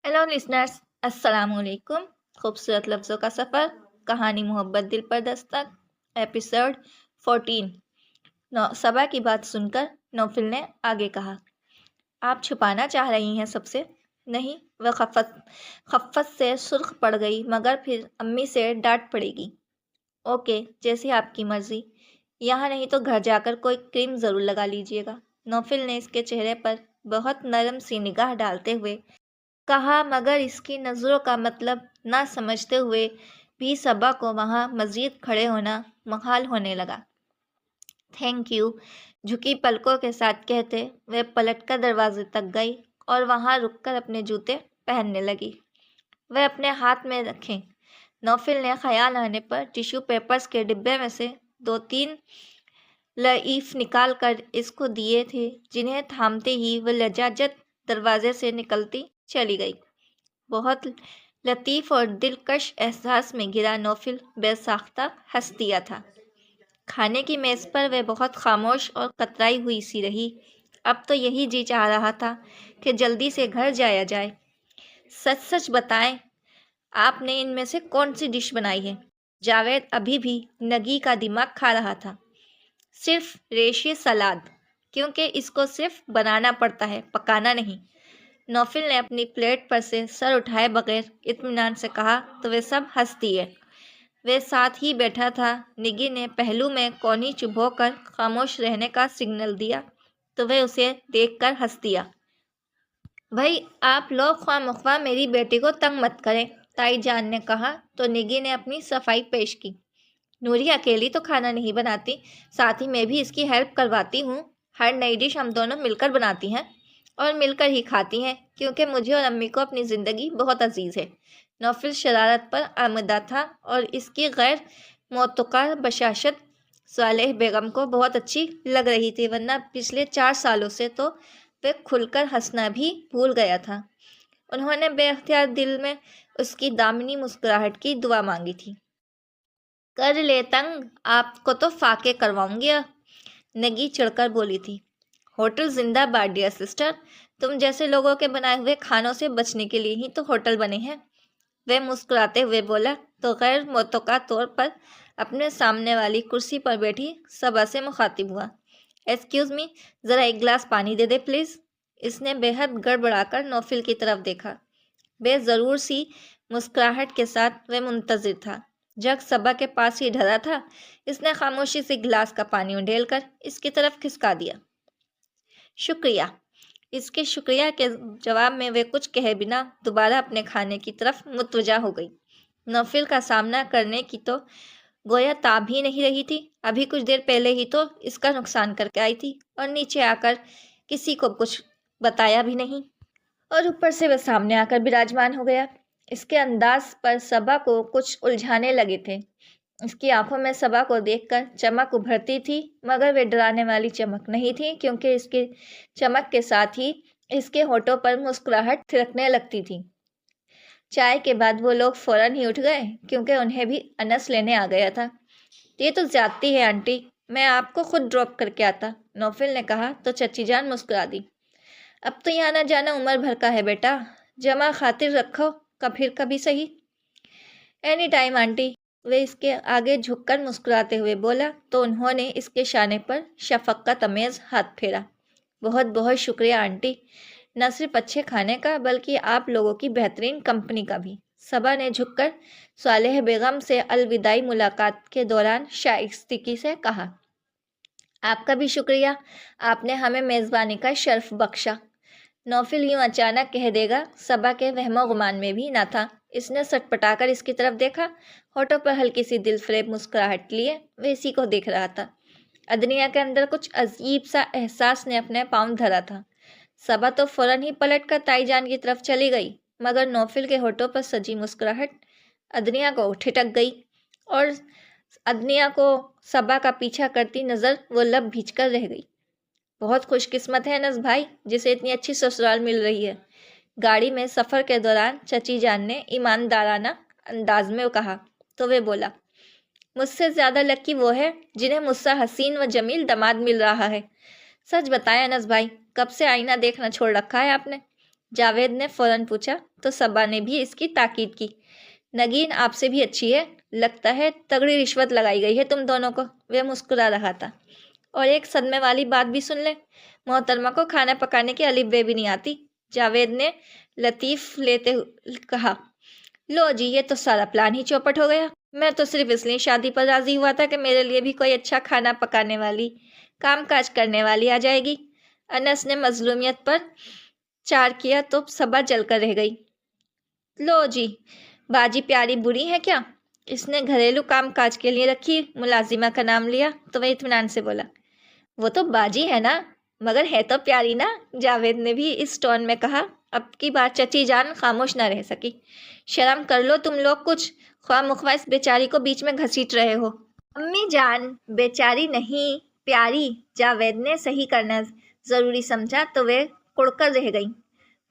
Hello listeners, अस्सलाम वालेकुम। खूबसूरत लफ्ज़ों का सफ़र, कहानी मोहब्बत दिल पर दस्तक, एपिसोड 14। सबा की बात सुनकर नौफिल ने आगे कहा, आप छुपाना चाह रही हैं सबसे? नहीं, वह खफ़त से सुर्ख पड़ गई, मगर फिर अम्मी से डांट पड़ेगी। ओके, जैसी आपकी मर्ज़ी। यहाँ नहीं तो घर जाकर कोई क्रीम ज़रूर लगा लीजिएगा। नौफिल ने इसके चेहरे पर बहुत नरम सी निगाह डालते हुए कहा, मगर इसकी नज़रों का मतलब ना समझते हुए भी सबा को वहाँ मज़ीद खड़े होना मुहाल होने लगा। थैंक यू, झुकी पलकों के साथ कहते वह पलटकर दरवाजे तक गई और वहाँ रुककर अपने जूते पहनने लगी। वह अपने हाथ में रखें। नौफिल ने ख्याल आने पर टिश्यू पेपर्स के डिब्बे में से 2-3 लईफ निकाल कर इसको दिए थे, जिन्हें थामते ही वह लजाजत दरवाजे से निकलती चली गई। बहुत लतीफ़ और दिलकश एहसास में घिरा नौफिल बेसाख्ता हंस दिया था। खाने की मेज़ पर वह बहुत खामोश और कतराई हुई सी रही। अब तो यही जी चाह रहा था कि जल्दी से घर जाया जाए। सच सच बताएं, आपने इनमें से कौन सी डिश बनाई है? जावेद अभी भी नगी का दिमाग खा रहा था। सिर्फ रेशे सलाद, क्योंकि इसको सिर्फ बनाना पड़ता है, पकाना नहीं। नौफिल ने अपनी प्लेट पर से सर उठाए बगैर इत्मीनान से कहा तो वे सब हंस दिए। वे साथ ही बैठा था। निगी ने पहलू में कोनी चुभोकर खामोश रहने का सिग्नल दिया तो वह उसे देखकर हंस दिया। भाई, आप लोग ख्वामख्वाह मेरी बेटी को तंग मत करें, ताई जान ने कहा तो निगी ने अपनी सफाई पेश की। नूरी अकेली तो खाना नहीं बनाती, साथ ही मैं भी इसकी हेल्प करवाती हूँ। हर नई डिश हम दोनों मिलकर बनाती हैं और मिलकर ही खाती हैं, क्योंकि मुझे और अम्मी को अपनी ज़िंदगी बहुत अजीज़ है। नौफिल शरारत पर आमदा था और इसकी गैर मौतुका बशाशत सालेह बेगम को बहुत अच्छी लग रही थी, वरना पिछले 4 सालों से तो वह खुलकर हंसना भी भूल गया था। उन्होंने बेख्तियार दिल में उसकी दामिनी मुस्कुराहट की दुआ मांगी थी। कर ले तंग, आपको तो फाके करवाऊंगी। नगी चढ़कर बोली थी। होटल जिंदाबाद डियर सिस्टर, तुम जैसे लोगों के बनाए हुए खानों से बचने के लिए ही तो होटल बने हैं। वह मुस्कुराते हुए बोला तो गैर मुतवक्का तौर पर अपने सामने वाली कुर्सी पर बैठी सबा से मुखातिब हुआ। एक्सक्यूज़ मी, ज़रा एक गिलास पानी दे दे प्लीज़। इसने बेहद गड़बड़ाकर नौफिल की तरफ देखा। बेज़रूर सी मुस्कुराहट के साथ वह मुंतज़िर था। जग सबा के पास ही धरा था। इसने खामोशी से गिलास का पानी उंडेलकर इसकी तरफ खिसका दिया। शुक्रिया। इसके शुक्रिया के जवाब में वे कुछ कहे बिना दोबारा अपने खाने की तरफ मुतवजा हो गई। नौफिल का सामना करने की तो गोया ताब ही नहीं रही थी। अभी कुछ देर पहले ही तो इसका नुकसान करके आई थी और नीचे आकर किसी को कुछ बताया भी नहीं, और ऊपर से वह सामने आकर विराजमान हो गया। इसके अंदाज पर सबा को कुछ उलझाने लगे थे। इसकी आंखों में सबा को देखकर चमक उभरती थी, मगर वे डराने वाली चमक नहीं थी, क्योंकि इसकी चमक के साथ ही इसके होठों पर मुस्कुराहट थिरकने लगती थी। चाय के बाद वो लोग फौरन ही उठ गए, क्योंकि उन्हें भी अनस लेने आ गया था। ये तो ज्यादती है आंटी, मैं आपको खुद ड्रॉप करके आता, नौफिल ने कहा तो चची जान मुस्कुरा दी। अब तो यहाँ ना जाना उम्र भर का है बेटा, जमा खातिर रखो, फिर कभी सही। एनी टाइम आंटी, वे इसके आगे झुककर मुस्कुराते हुए बोला तो उन्होंने इसके शाने पर शफक़त अमेज़ हाथ फेरा। बहुत बहुत शुक्रिया आंटी, न सिर्फ अच्छे खाने का बल्कि आप लोगों की बेहतरीन कंपनी का भी। सबा ने झुककर सालेह बेगम से अलविदाई मुलाकात के दौरान शाइस्तगी से कहा। आपका भी शुक्रिया, आपने हमें मेज़बानी का शर्फ बख्शा। नौफिल यूं अचानक कह देगा सबा के वहमो गुमान में भी ना था। इसने सटपटाकर इसकी तरफ देखा। होठों पर हल्की सी दिलफरेब मुस्कुराहट लिए वह इसी को देख रहा था। अदनिया के अंदर कुछ अजीब सा एहसास ने अपने पाँव धरा था। सबा तो फौरन ही पलटकर ताईजान की तरफ चली गई, मगर नौफिल के होठों पर सजी मुस्कुराहट अदनिया को ठिठक गई और अदनिया को सबा का पीछा करती नज़र वो लब भींचकर रह गई। बहुत खुशकिस्मत है अनस भाई, जिसे इतनी अच्छी ससुराल मिल रही है। गाड़ी में सफ़र के दौरान चची जान ने ईमानदाराना अंदाज में कहा तो वे बोला, मुझसे ज़्यादा लकी वो है जिन्हें मुझसे हसीन व जमील दामाद मिल रहा है। सच बताएं अनस भाई, कब से आईना देखना छोड़ रखा है आपने? जावेद ने फौरन पूछा तो सबा ने भी इसकी ताकीद की। नगीन आपसे भी अच्छी है, लगता है तगड़ी रिश्वत लगाई गई है तुम दोनों को। वह मुस्कुरा रहा था। और एक सदमे वाली बात भी सुन ले, मोहतरमा को खाना पकाने की अलिफ बे भी नहीं आती। जावेद ने लतीफ लेते कहा। लो जी, ये तो सारा प्लान ही चौपट हो गया। मैं तो सिर्फ इसलिए शादी पर राजी हुआ था कि मेरे लिए भी कोई अच्छा खाना पकाने वाली, काम काज करने वाली आ जाएगी। अनस ने मजलूमियत पर चार किया तो सबा जलकर रह गई। लो जी, बाजी प्यारी बुरी है क्या? इसने घरेलू काम काज के लिए रखी मुलाजिमा का नाम लिया तो वह इत्मीनान से बोला। वो तो बाजी है ना, मगर है तो प्यारी ना, जावेद ने भी इस टोन में कहा। अब की बार चची जान खामोश न रह सकी। शर्म कर लो तुम लोग कुछ, ख्वाह मुख्वा इस बेचारी को बीच में घसीट रहे हो। अम्मी जान, बेचारी नहीं प्यारी, जावेद ने सही करना जरूरी समझा तो वे कुड़कर रह गई।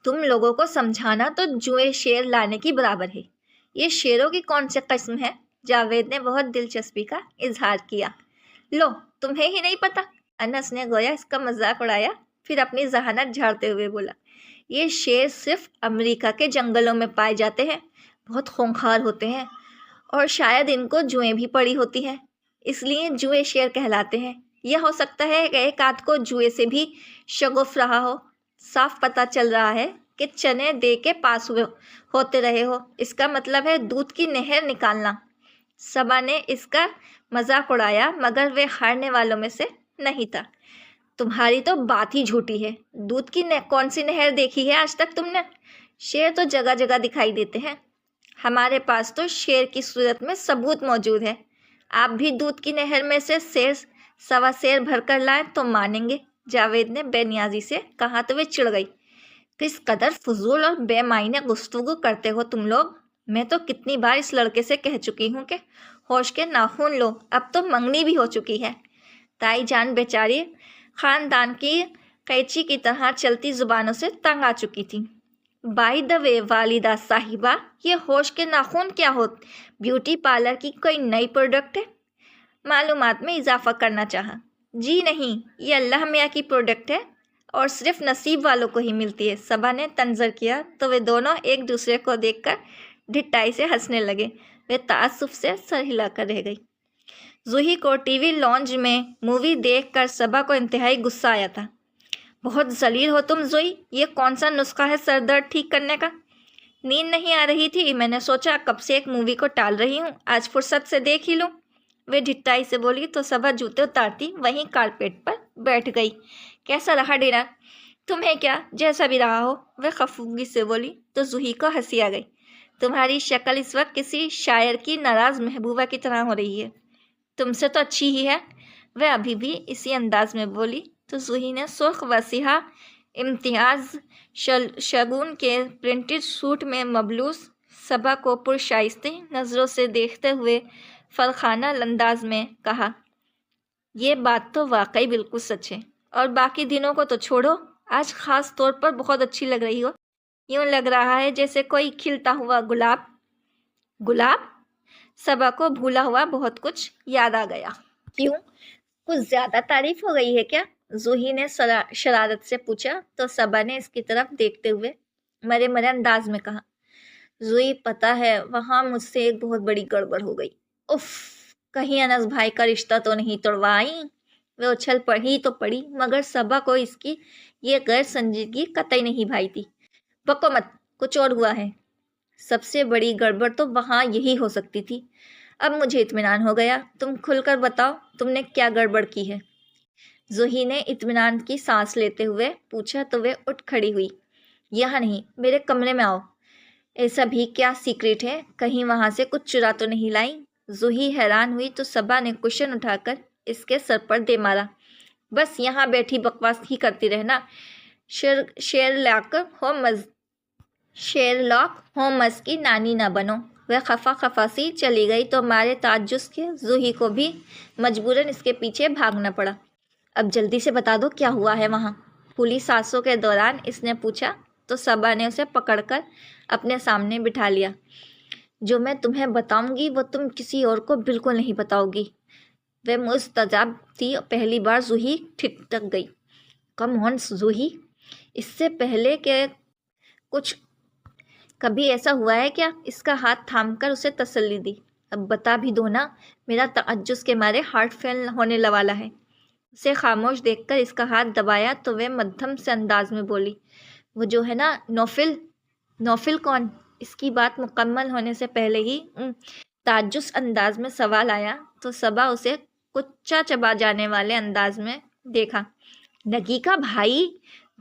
तुम लोगों को समझाना तो जुए शेर लाने की बराबर है। ये शेरों की कौन सी किस्म है? जावेद ने बहुत दिलचस्पी का इजहार किया। लो, तुम्हें ही नहीं पता? अनस ने गोया इसका मजाक उड़ाया, फिर अपनी जहानत झाड़ते हुए बोला। ये शेर सिर्फ अमेरिका के जंगलों में पाए जाते हैं, बहुत खूंखार होते हैं और शायद इनको जुएं भी पड़ी होती हैं, इसलिए जुए शेर कहलाते हैं। यह हो सकता है कि एक आध को जुए से भी शगुफ रहा हो। साफ पता चल रहा है कि चने दे के पास हुए होते रहे हो, इसका मतलब है दूध की नहर निकालना। सबा ने इसका मजाक उड़ाया, मगर वे हारने वालों में से नहीं था। तुम्हारी तो बात ही झूठी है। दूध की कौन सी नहर देखी है आज तक तुमने? शेर तो जगह जगह दिखाई देते हैं। हमारे पास तो शेर की सूरत में सबूत मौजूद है। आप भी दूध की नहर में से शेर सवा शेर भर कर लाए तो मानेंगे, जावेद ने बेनियाजी से कहा तो वे चिढ़ गई। किस कदर फजूल और बेमायने गुफ्तगू करते हो तुम लोग। मैं तो कितनी बार इस लड़के से कह चुकी हूँ कि होश के नाखून लो, अब तो मंगनी भी हो चुकी है। ताई जान बेचारी खानदान की कैची की तरह चलती जुबानों से तंग आ चुकी थी। बाय द वे वालिदा साहिबा, ये होश के नाखून क्या हो? ब्यूटी पार्लर की कोई नई प्रोडक्ट है? मालूमात में इजाफा करना चाहा। जी नहीं, ये अल्लाह मियाँ की प्रोडक्ट है और सिर्फ नसीब वालों को ही मिलती है। सबा ने तंजर किया तो वे दोनों एक दूसरे को देखकर ढिठाई से हंसने लगे। वे तासुफ से सर हिलाकर रह गई। जूही को टीवी लॉन्ज में मूवी देखकर सबा को इंतहाई गुस्सा आया था। बहुत जलील हो तुम जूही, ये कौन सा नुस्खा है सर दर्द ठीक करने का? नींद नहीं आ रही थी, मैंने सोचा कब से एक मूवी को टाल रही हूँ, आज फुर्सत से देख ही लूँ। वे ढिठाई से बोली तो सबा जूते उतारती वहीं कारपेट पर बैठ गई। कैसा रहा डिनर? तुम्हें क्या, जैसा भी रहा हो, वह खफूगी से बोली तो जूही को हंसी आ गई। तुम्हारी शक्ल इस वक्त किसी शायर की नाराज महबूबा की तरह हो रही है। तुमसे तो अच्छी ही है, वह अभी भी इसी अंदाज में बोली तो जूही ने सुर्ख वसीहा इम्तियाज शगुन के प्रिंटेड सूट में मबलूस सबा को पुरशाइस्ते नज़रों से देखते हुए फलखाना अंदाज में कहा। ये बात तो वाकई बिल्कुल सच है, और बाकी दिनों को तो छोड़ो, आज ख़ास तौर पर बहुत अच्छी लग रही हो। यूँ लग रहा है जैसे कोई खिलता हुआ गुलाब। गुलाब? सबा को भूला हुआ बहुत कुछ याद आ गया। क्यों, कुछ ज़्यादा तारीफ हो गई है क्या? जूही ने शरारत से पूछा तो सबा ने इसकी तरफ देखते हुए मरे मरे अंदाज में कहा। जूही, पता है वहाँ मुझसे एक बहुत बड़ी गड़बड़ हो गई। उफ, कहीं अनस भाई का रिश्ता तो नहीं तोड़वाई? वे उछल पड़ी तो पड़ी, मगर सबा को इसकी ये गैर संजीदगी कतई नहीं भाई थी। बको मत, कुछ और हुआ है। सबसे बड़ी गड़बड़ तो वहाँ यही हो सकती थी। अब मुझे इत्मीनान हो गया, तुम खुलकर बताओ तुमने क्या गड़बड़ की है? जूही ने इत्मीनान की सांस लेते हुए पूछा तो वे उठ खड़ी हुई। यहाँ नहीं, मेरे कमरे में आओ। ऐसा भी क्या सीक्रेट है, कहीं वहाँ से कुछ चुरा तो नहीं लाई? जूही हैरान हुई तो सबा ने कुशन उठाकर इसके सर पर दे मारा। बस यहाँ बैठी बकवास ही करती रहना। शेरलॉक होम्स की नानी ना बनो। वह खफा खफा सी चली गई तो मारे ताज्जुब के जूही को भी मजबूरन इसके पीछे भागना पड़ा। अब जल्दी से बता दो क्या हुआ है वहाँ? पुलिस सांसों के दौरान इसने पूछा तो सबा ने उसे पकड़कर अपने सामने बिठा लिया। जो मैं तुम्हें बताऊंगी वो तुम किसी और को बिल्कुल नहीं बताओगी। वह मुस्तजाब थी। पहली बार जूही ठिठक गई। कम ऑन जूही, इससे पहले कि کچھ کبھی ایسا ہوا ہے کیا؟ اس کا ہاتھ تھام کر اسے تسلی دی۔ اب بتا بھی دو نا، میرا تعجب کے مارے ہارٹ فیل ہونے والا ہے۔ اسے خاموش دیکھ کر اس کا ہاتھ دبایا تو وہ مدھم سے انداز میں بولی، وہ جو ہے نا نوفل۔ نوفل کون؟ اس کی بات مکمل ہونے سے پہلے ہی تعجب انداز میں سوال آیا تو صبا اسے کچا چبا جانے والے انداز میں دیکھا۔ نگی کا بھائی؟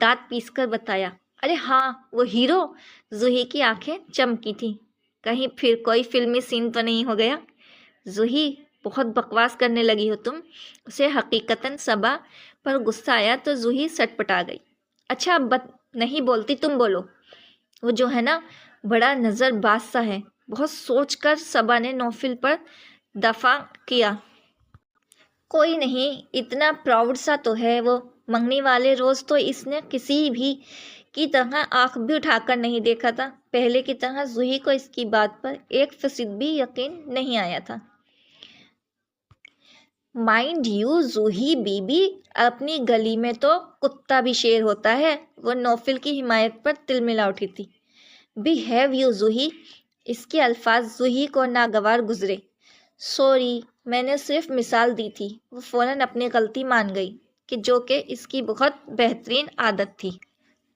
دانت پیس کر بتایا۔ ارے ہاں، وہ ہیرو۔ زوہی کی آنکھیں چمکی تھیں۔ کہیں پھر کوئی فلمی سین تو نہیں ہو گیا؟ زوہی، بہت بکواس کرنے لگی ہو تم۔ اسے حقیقتاً صبا پر غصہ آیا تو زوہی سٹ پٹا گئی۔ اچھا اب نہیں بولتی، تم بولو۔ وہ جو ہے نا بڑا نظر باز سا ہے۔ بہت سوچ کر صبا نے نوفل پر دفاع کیا۔ کوئی نہیں، اتنا پراؤڈ سا تو ہے وہ۔ منگنی والے روز تو اس نے کسی بھی کی طرح آنکھ بھی اٹھا کر نہیں دیکھا تھا۔ پہلے کی طرح زوہی کو اس کی بات پر 1% بھی یقین نہیں آیا تھا۔ مائنڈ یو زوہی بی بی، اپنی گلی میں تو کتا بھی شیر ہوتا ہے۔ وہ نوفل کی حمایت پر تلملا اٹھی تھی۔ Behave you زوہی۔ اس کے الفاظ زوہی کو ناگوار گزرے۔ سوری، میں نے صرف مثال دی تھی۔ وہ فوراً اپنی غلطی مان گئی کہ جو کہ اس کی بہت بہترین عادت تھی۔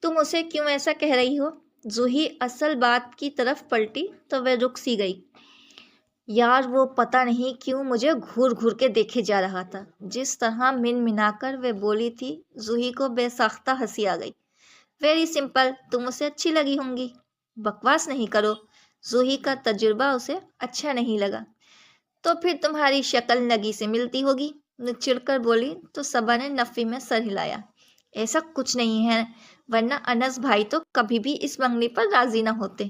تم اسے کیوں ایسا کہہ رہی ہو؟ زوہی اصل بات کی طرف پلٹی تو وہ رک سی گئی۔ یار وہ پتہ نہیں کیوں مجھے گھور گھور کے دیکھے جا رہا تھا۔ جس طرح من منا کر وہ بولی تھی، زوہی کو بے ساختہ ہنسی آ گئی۔ ویری سمپل، تم اسے اچھی لگی ہوں گی۔ بکواس نہیں کرو۔ زوہی کا تجربہ اسے اچھا نہیں لگا۔ تو پھر تمہاری شکل نگی سے ملتی ہوگی، وہ چڑ کر بولی تو صبا نے نفی میں سر ہلایا۔ ایسا کچھ نہیں ہے، ورنہ انس بھائی تو کبھی بھی اس منگنی پر راضی نہ ہوتے۔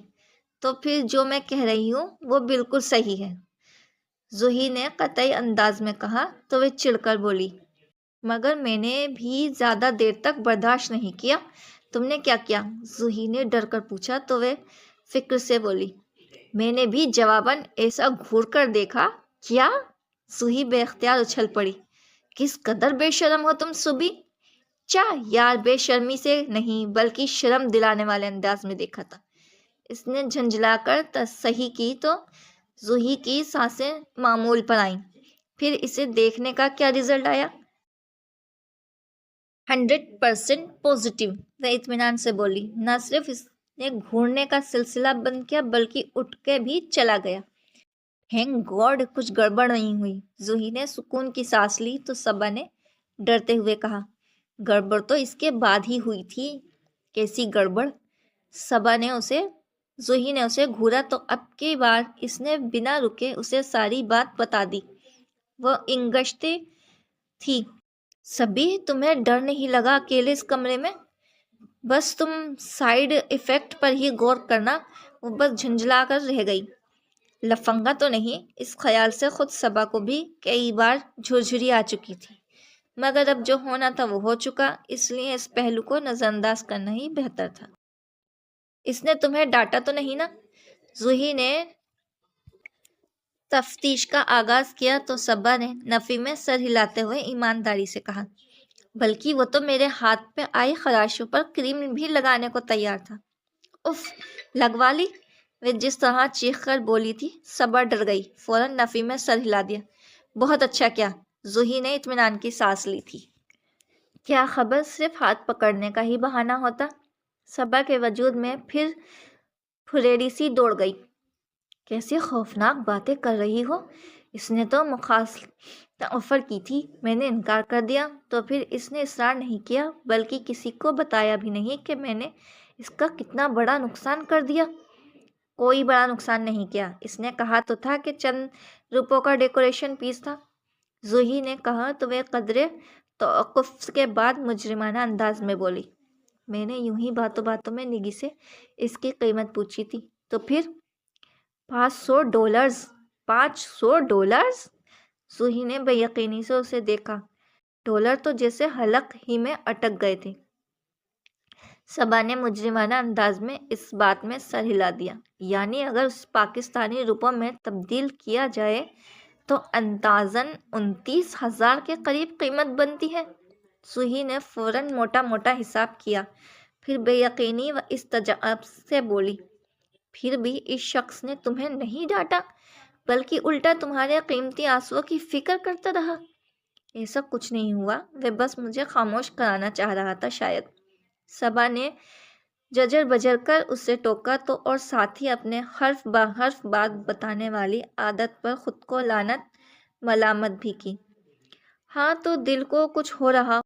تو پھر جو میں کہہ رہی ہوں وہ بالکل صحیح ہے، زوہی نے قطعی انداز میں کہا تو وہ چڑ کر بولی، مگر میں نے بھی زیادہ دیر تک برداشت نہیں کیا۔ تم نے کیا کیا؟ زوہی نے ڈر کر پوچھا تو وہ فکر سے بولی، میں نے بھی جواباً ایسا گھور کر دیکھا۔ کیا؟ زوہی بے اختیار اچھل پڑی۔ کس قدر بے شرم ہو تم صبی۔ یار بے شرمی سے نہیں بلکہ شرم دلانے والے انداز میں دیکھا تھا۔ اس نے جھنجھلا کر تصحیح کی تو زوہی کی سانسیں معمول پر آئیں۔ پھر اسے دیکھنے کا کیا رزلٹ آیا؟ 100% پازیٹیو، وہ اطمینان سے بولی۔ نہ صرف اس نے گھورنے کا سلسلہ بند کیا بلکہ اٹھ کے بھی چلا گیا۔ تھینک گاڈ کچھ گڑبڑ نہیں ہوئی۔ زوہی نے سکون کی سانس لی تو صبا نے ڈرتے ہوئے کہا، گڑبڑ تو اس کے بعد ہی ہوئی تھی۔ کیسی گڑبڑ؟ زوہی نے اسے گھورا تو اب کی بار اس نے بنا رکے اسے ساری بات بتا دی۔ وہ انگشتی تھی۔ سبی، تمہیں ڈر نہیں لگا اکیلے اس کمرے میں؟ بس تم سائیڈ ایفیکٹ پر ہی غور کرنا۔ وہ بس جھنجھلا کر رہ گئی۔ لفنگا تو نہیں؟ اس خیال سے خود صبا کو بھی کئی بار جھرجھری آ چکی تھی، مگر اب جو ہونا تھا وہ ہو چکا، اس لیے اس پہلو کو نظر انداز کرنا ہی بہتر تھا۔ اس نے تمہیں ڈانٹا تو نہیں نا؟ زوہی نے تفتیش کا آغاز کیا تو صبا نے نفی میں سر ہلاتے ہوئے ایمانداری سے کہا، بلکہ وہ تو میرے ہاتھ پہ آئی خراشوں پر کریم بھی لگانے کو تیار تھا۔ اف، لگوا لی؟ وہ جس طرح چیخ کر بولی تھی، صبا ڈر گئی، فوراً نفی میں سر ہلا دیا۔ بہت اچھا کیا۔ زوہی نے اطمینان کی سانس لی تھی۔ کیا خبر صرف ہاتھ پکڑنے کا ہی بہانہ ہوتا؟ صبا کے وجود میں پھر پھریڑی سی دوڑ گئی۔ کیسی خوفناک باتیں کر رہی ہو۔ اس نے تو مخالفت آفر کی تھی، میں نے انکار کر دیا، تو پھر اس نے اصرار نہیں کیا بلکہ کسی کو بتایا بھی نہیں کہ میں نے اس کا کتنا بڑا نقصان کر دیا۔ کوئی بڑا نقصان نہیں کیا، اس نے کہا تو تھا کہ چند روپوں کا ڈیکوریشن پیس تھا۔ زوہی نے کہا تو وہ قدرے توقف کے بعد مجرمانہ انداز میں بولی، میں نے یوں ہی باتوں باتوں میں نگی سے اس کی قیمت پوچھی تھی۔ تو پھر $500؟ $500؟ زوہی نے بے یقینی سے اسے دیکھا۔ ڈالر تو جیسے حلق ہی میں اٹک گئے تھے۔ صبا نے مجرمانہ انداز میں اس بات میں سر ہلا دیا، یعنی اگر اس پاکستانی روپوں میں تبدیل کیا جائے تو اندازاً 29,000 کے قریب قیمت بنتی ہے۔ زوہی نے فوراً موٹا موٹا حساب کیا، پھر بے یقینی و استجاب سے بولی، پھر بھی اس شخص نے تمہیں نہیں ڈانٹا بلکہ الٹا تمہارے قیمتی آنسوؤں کی فکر کرتا رہا۔ ایسا کچھ نہیں ہوا، وہ بس مجھے خاموش کرانا چاہ رہا تھا شاید۔ صبا نے ججر بجر کر اسے ٹوکا تو اور ساتھ ہی اپنے حرف بہ حرف بات بتانے والی عادت پر خود کو لعنت ملامت بھی کی۔ ہاں تو دل کو کچھ ہو رہا